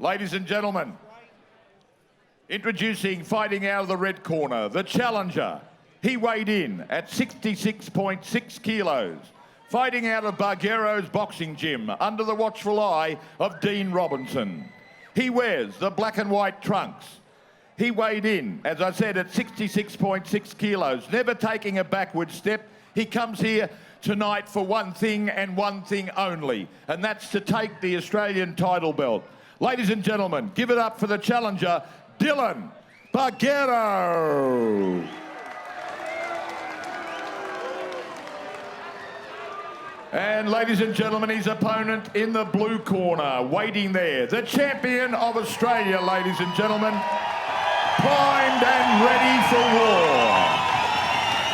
Ladies and gentlemen, introducing fighting out of the red corner, the challenger. He weighed in at 66.6 kilos, fighting out of Bargero's boxing gym under the watchful eye of Dean Robinson. He wears the black and white trunks. He weighed in, as I said, at 66.6 kilos, never taking a backward step. He comes here tonight for one thing and one thing only, and that's to take the Australian title belt. Ladies and gentlemen, give it up for the challenger, Dillon Bargero. And ladies and gentlemen, his opponent in the blue corner, waiting there, the champion of Australia, ladies and gentlemen, primed and ready for war.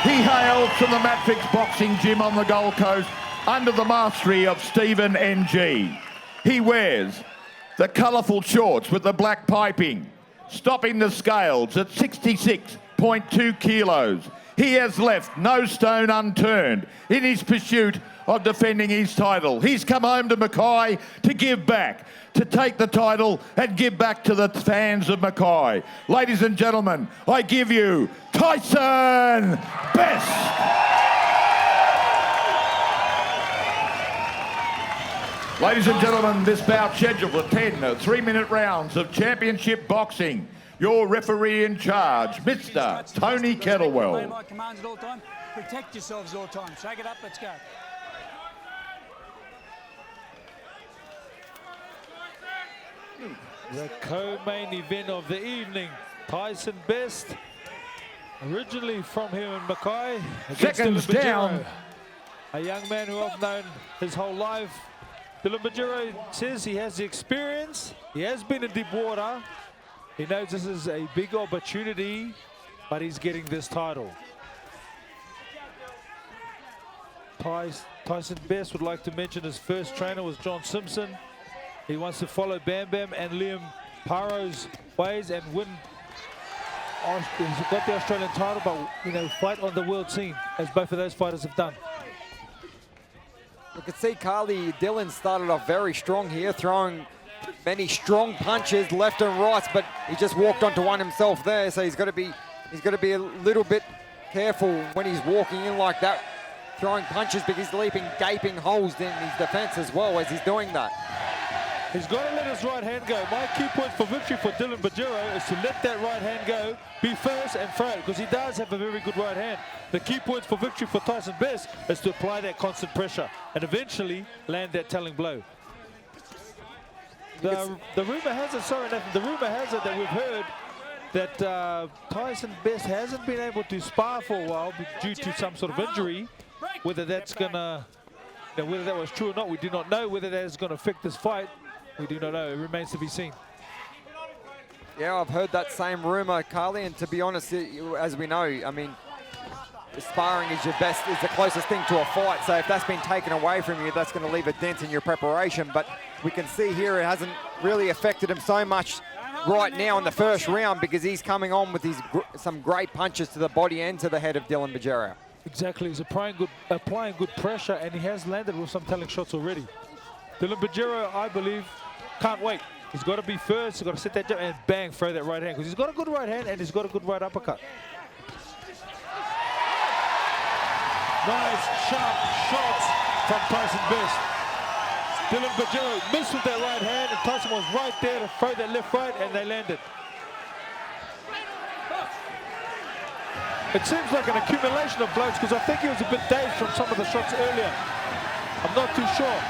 He hails from the Matrix Boxing Gym on the Gold Coast under the mastery of Stephen NG. He wears the colourful shorts with the black piping, stopping the scales at 66.2 kilos. He has left no stone unturned in his pursuit of defending his title. He's come home to Mackay to give back, to take the title and give back to the fans of Mackay. Ladies and gentlemen, I give you Tysinn Best. Ladies and gentlemen, this bout scheduled for 10 3-minute rounds of championship boxing. Your referee in charge, Mr. Tony Kettlewell. Obey my commands at all time. Protect yourselves at all times. Shake it up, let's go. The co-main event of the evening, Tysinn Best, originally from here in Mackay. Seconds down. A young man who I've known his whole life. Dillon Bargero says he has the experience, he has been in deep water, he knows this is a big opportunity, but he's getting this title. Tysinn Best would like to mention his first trainer was John Simpson. He wants to follow Bam Bam and Liam Paro's ways and win. He's got the Australian title, but fight on the world scene, as both of those fighters have done. You can see Carly Dillon started off very strong here, throwing many strong punches left and right, but he just walked onto one himself there, so he's got to be a little bit careful when he's walking in like that, throwing punches, because he's leaping gaping holes in his defense as well as he's doing that. He's got to let his right hand go. My key point for victory for Dillon Bargero is to let that right hand go, be first and throw, because he does have a very good right hand. The key points for victory for Tysinn Best is to apply that constant pressure and eventually land that telling blow. The rumor has it, sorry Nathan, the rumor has it that we've heard that Tysinn Best hasn't been able to spar for a while due to some sort of injury. Whether that's gonna, whether that was true or not, we do not know. Whether that is going to affect this fight, we do not know. It remains to be seen. Yeah, I've heard that same rumor, Carly, and to be honest, as we know, I mean, sparring is your best, is the closest thing to a fight, so if that's been taken away from you, that's going to leave a dent in your preparation, but we can see here it hasn't really affected him so much right now in the first round, because he's coming on with some great punches to the body and to the head of Dillon Bargero. Exactly, he's applying good pressure, and he has landed with some telling shots already. Dillon Bargero, I believe, can't wait. He's got to be first, he's got to set that jab and bang, throw that right hand, because he's got a good right hand and he's got a good right uppercut. Nice, sharp shots from Tysinn Best. Dillon Bargero missed with that right hand, and Tysinn was right there to throw that left right, and they landed. It seems like an accumulation of blows, because I think he was a bit dazed from some of the shots earlier. I'm not too sure.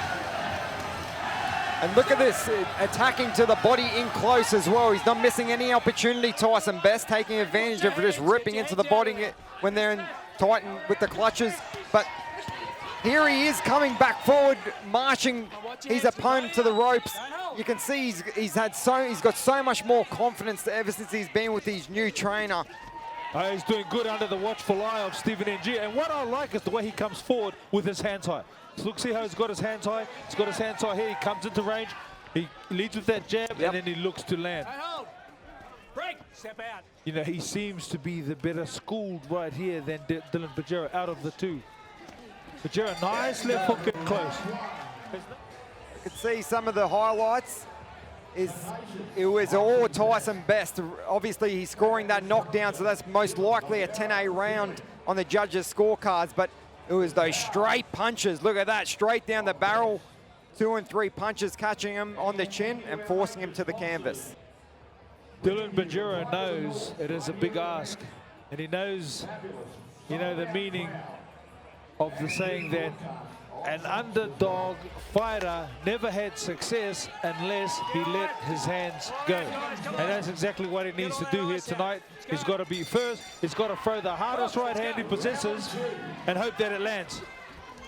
And look at this, attacking to the body in close as well. He's not missing any opportunity, Tysinn Best, taking advantage of just ripping into the body when they're in tight with the clutches. But here he is coming back forward, marching his opponent to the ropes. You can see he's got so much more confidence ever since he's been with his new trainer. He's doing good under the watchful eye of Stephen NG. And what I like is the way he comes forward with his hands high. So look, see how he's got his hands high? He's got his hands high here. He comes into range. He leads with that jab, and then he looks to land. Break, step out. He seems to be the better schooled right here than Dillon Bargero out of the two. Bargero, nice left hook and close. You can see some of the highlights. it was all Tysinn Best. Obviously, he's scoring that knockdown, so that's most likely a 10-8 round on the judges' scorecards, but it was those straight punches. Look at that, straight down the barrel. 2 and 3 punches catching him on the chin and forcing him to the canvas. Dillon Bargero knows it is a big ask, and he knows, you know, the meaning of the saying that an underdog fighter never had success unless he let his hands go. And that's exactly what he needs to do here tonight. He's got to be first. He's got to throw the hardest right hand he possesses and hope that it lands.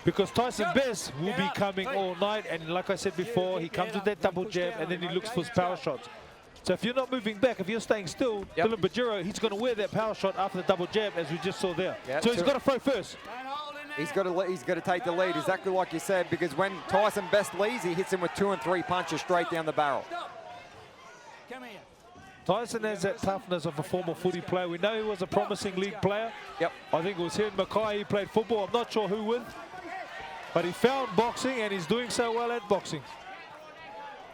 Because Tysinn Best will be coming all night. And like I said before, he comes with that double jab and then he looks for his power shots. So if you're not moving back, if you're staying still, Dillon Bargero, he's going to wear that power shot after the double jab, as we just saw there. So he's got to throw first. He's got to take the lead, exactly like you said, because when Tysinn Best leads, he hits him with 2 and 3 punches straight down the barrel. Come here. Tyson has that toughness of a former footy player. We know he was a promising league player. I think it was here in Mackay he played football. I'm not sure who with. But he found boxing, and he's doing so well at boxing.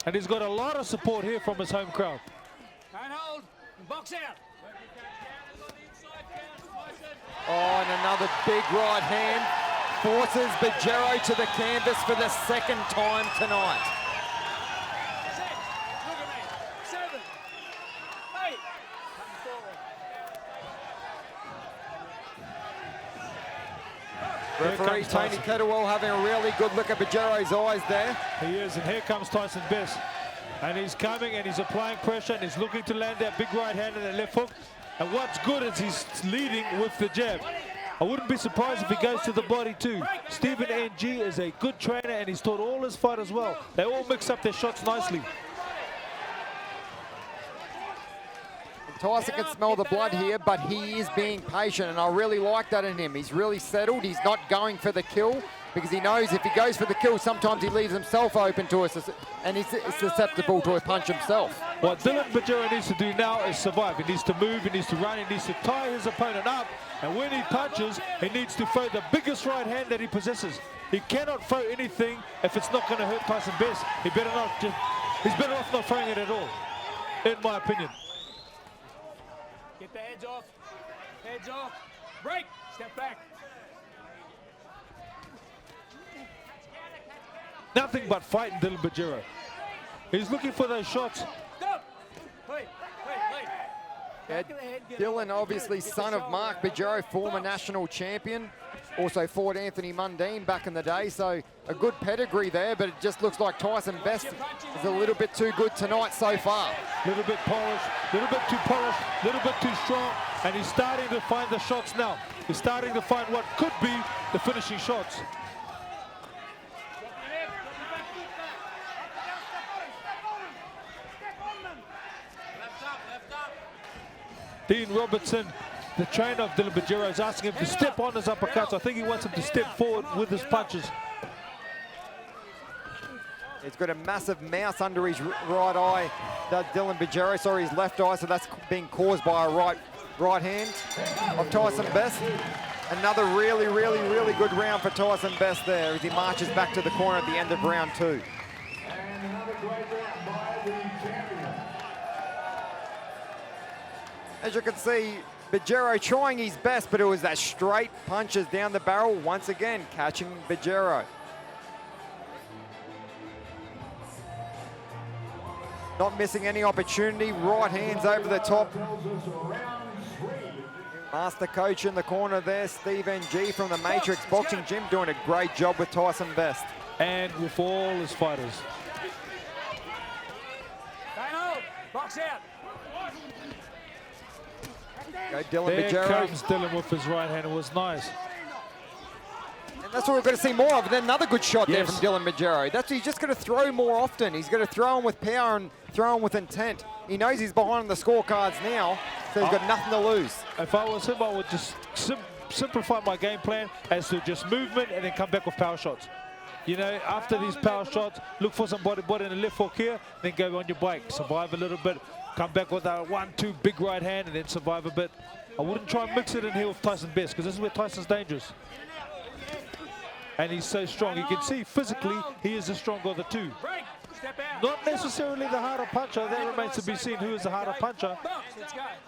And he's got a lot of support here from his home crowd. And hold. Box out. Oh, and another big right hand forces Bargero to the canvas for the second time tonight. 6. Look at me. 7. 8. Come forward. Referee Tony Kettlewell having a really good look at Bargero's eyes there. He is, and here comes Tysinn Best. And he's coming and he's applying pressure and he's looking to land that big right hand and that left hook. And what's good is he's leading with the jab. I wouldn't be surprised if he goes to the body too. Stephen Ng is a good trainer and he's taught all his fighters well. They all mix up their shots nicely. Tysinn can smell the blood here, but he is being patient, and I really like that in him. He's really settled. He's not going for the kill because he knows if he goes for the kill, sometimes he leaves himself open to us, and he's susceptible to a punch himself. What Dillon Bargero needs to do now is survive. He needs to move, he needs to run, he needs to tie his opponent up, and when he punches, he needs to throw the biggest right hand that he possesses. He cannot throw anything if it's not going to hurt Tysinn Best. He's better off not throwing it at all, in my opinion. Get the heads off. Heads off. Break. Step back. Nothing but fighting Dillon Bargero. He's looking for those shots. Stop. Wait. Yeah, Dillon, obviously son of Mark Bargero, former national champion. Also fought Anthony Mundine back in the day, so a good pedigree there, but it just looks like Tysinn Best is a little bit too good tonight so far. A little bit polished, a little bit too polished, a little bit too strong, and he's starting to find the shots now. He's starting to find what could be the finishing shots. Dean Robertson, the trainer of Dillon Bargero, is asking him to step on his uppercuts. I think he wants him to step forward with his punches. He's got a massive mouse under his right eye, does Dillon Bargero, sorry, his left eye, so that's being caused by a right hand of Tysinn Best. Another really good round for Tysinn Best there as he marches back to the corner at the end of round 2. And another great round by the champion. As you can see, Bargero trying his best, but it was that straight punches down the barrel, once again catching Bargero. Not missing any opportunity, right hands over the top. Master coach in the corner there, Steve Ng from the Matrix Boxing Gym, doing a great job with Tysinn Best. And with all his fighters. Box out. Go Dillon There Bargero. comes Dillon with his right hand. It was nice. And that's what we're going to see more of. Then another good shot there Yes. from Dillon Bargero. He's just going to throw more often. He's going to throw him with power and throw him with intent. He knows he's behind the scorecards now, so he's got nothing to lose. If I was him, I would just simplify my game plan as to just movement and then come back with power shots. You know, after these power shots, look for some body in the left hook here, then go on your bike, survive a little bit, come back with a 1-2 big right hand, and then survive a bit. I wouldn't try and mix it in here with Tysinn Best, because this is where Tyson's dangerous. And he's so strong. You can see physically he is the stronger of the two. Break. not necessarily the harder puncher. That remains to be seen who is the harder puncher.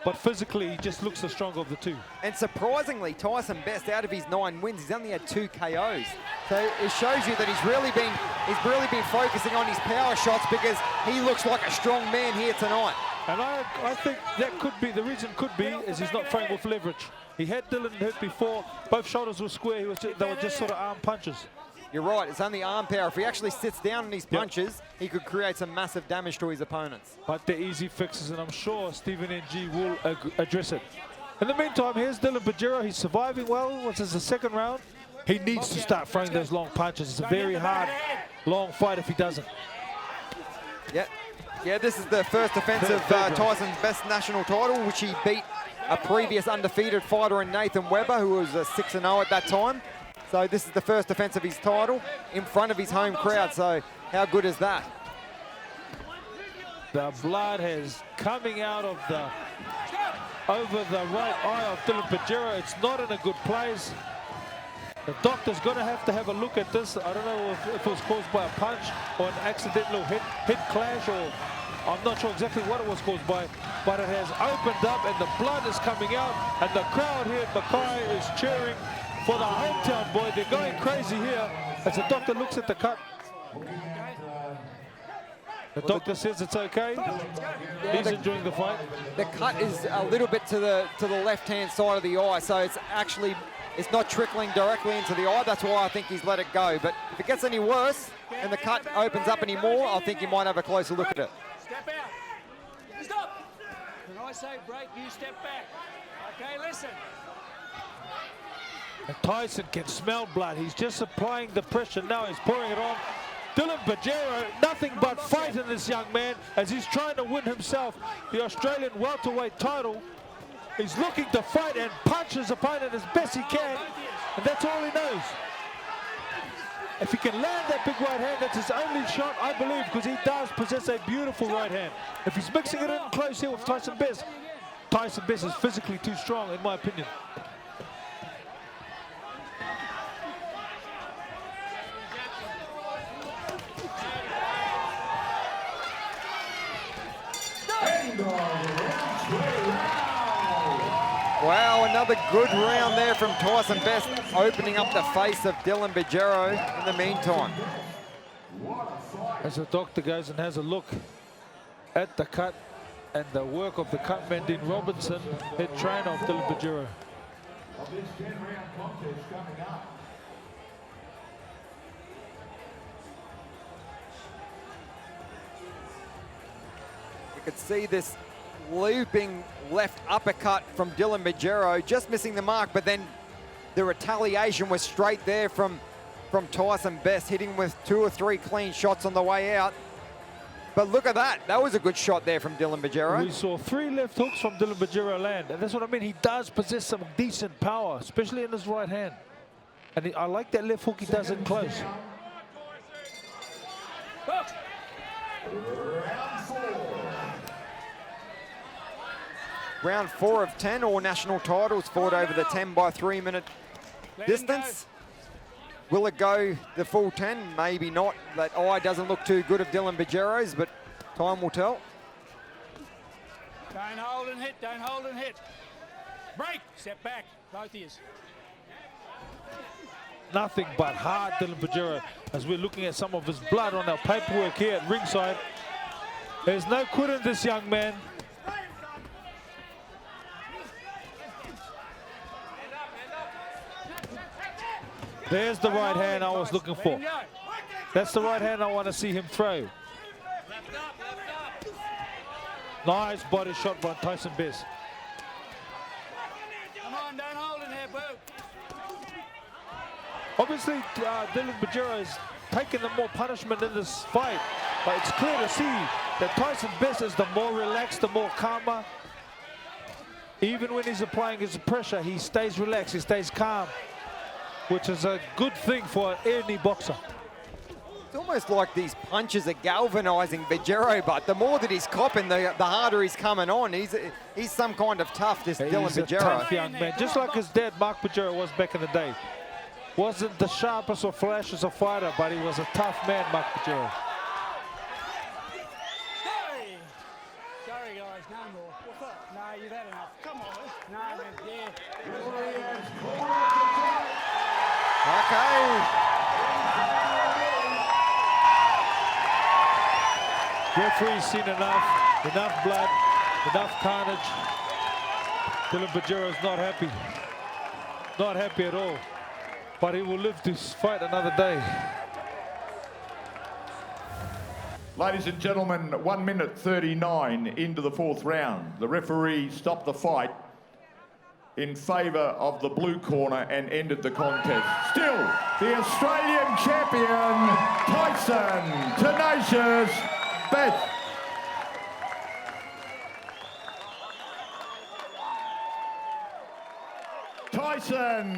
But physically, he just looks the stronger of the two. And surprisingly, Tysinn Best, out of his 9 wins, he's only had 2 KOs. So it shows you that he's really been focusing on his power shots because he looks like a strong man here tonight. And I think that could be, the reason could be, is he's not throwing with leverage. He had Dillon hit before, both shoulders were square, they were just sort of arm punches. You're right, it's only arm power. If he actually sits down on his punches, he could create some massive damage to his opponents. But they're easy fixes, and I'm sure Stephen NG will address it. In the meantime, here's Dillon Bargero. He's surviving well. This is the second round. He needs to start throwing those long punches. It's a very hard, long fight if he doesn't. Yeah, this is the first defense of Tysson's Best national title, which he beat a previous undefeated fighter in Nathan Webber, who was 6-0 at that time. So this is the first defense of his title in front of his home crowd. So how good is that? The blood is coming out of over the right eye of Dillon Bargero. It's not in a good place. The doctor's going to have a look at this. I don't know if it was caused by a punch or an accidental hit clash, or I'm not sure exactly what it was caused by, but it has opened up and the blood is coming out, and the crowd here at Mackay is cheering for the hometown boy. They're going crazy here as the doctor looks at the cut. The doctor says it's okay. He's enjoying the fight. The cut is a little bit to the left-hand side of the eye, so it's not trickling directly into the eye. That's why I think he's let it go. But if it gets any worse and the cut opens up any more, I think he might have a closer look at it. Step out. Stop. When I say break, you step back. Okay, listen. And Tysinn can smell blood. He's just applying the pressure now. He's pouring it on. Dillon Bargero, nothing but fight in this young man as he's trying to win himself the Australian welterweight title. He's looking to fight and punch his opponent as best he can, and that's all he knows. If he can land that big right hand, that's his only shot, I believe, because he does possess a beautiful right hand. If he's mixing it in close here with Tysinn Best is physically too strong, in my opinion. Wow, another good round there from Tysinn Best, opening up the face of Dillon Bargero in the meantime. As the doctor goes and has a look at the cut and the work of the cutman, Dean Robinson, head trainer of Dillon Bargero. You could see this looping left uppercut from Dillon Bargero, just missing the mark, but then the retaliation was straight there from Tysinn Best, hitting with 2 or 3 clean shots on the way out. But look at that. That was a good shot there from Dillon Bargero. We saw 3 left hooks from Dillon Bargero land, and that's what I mean. He does possess some decent power, especially in his right hand. And I like that left hook he does in close. Round 4 of 10, all national titles fought over the 10-by-3 minute distance. Will it go the full 10? Maybe not. That eye doesn't look too good of Dillon Bargero's, but time will tell. Don't hold and hit, don't hold and hit. Break, step back, both of you. Nothing but hard, Dillon Bargero, as we're looking at some of his blood on our paperwork here at ringside. There's no quitting this young man. There's the right hand I was looking for. That's the right hand I want to see him throw. Nice body shot by Tysinn Best. Come on, don't hold in here, boo. Obviously, Dillon Bargero has taken the more punishment in this fight, but it's clear to see that Tysinn Best is the more relaxed, the more calmer. Even when he's applying his pressure, he stays relaxed, he stays calm, which is a good thing for any boxer. It's almost like these punches are galvanizing Bargero, but the more that he's copping, the harder he's coming on. He's some kind of tough, this Dillon Bargero. He's a tough young man, just like his dad, Mark Bargero, was back in the day. Wasn't the sharpest or flashiest of fighter, but he was a tough man, Mark Bargero. Sorry, guys, no more. What's that? No, you've had enough. Come on, no, man, yeah. Okay. Referee's seen enough blood, enough carnage. Dillon Bargero's not happy. Not happy at all. But he will live to fight another day. Ladies and gentlemen, 1 minute 39 into the fourth round. The referee stopped the fight in favour of the blue corner and ended the contest. Still, the Australian champion, Tysinn, tenacious Beth. Tysinn.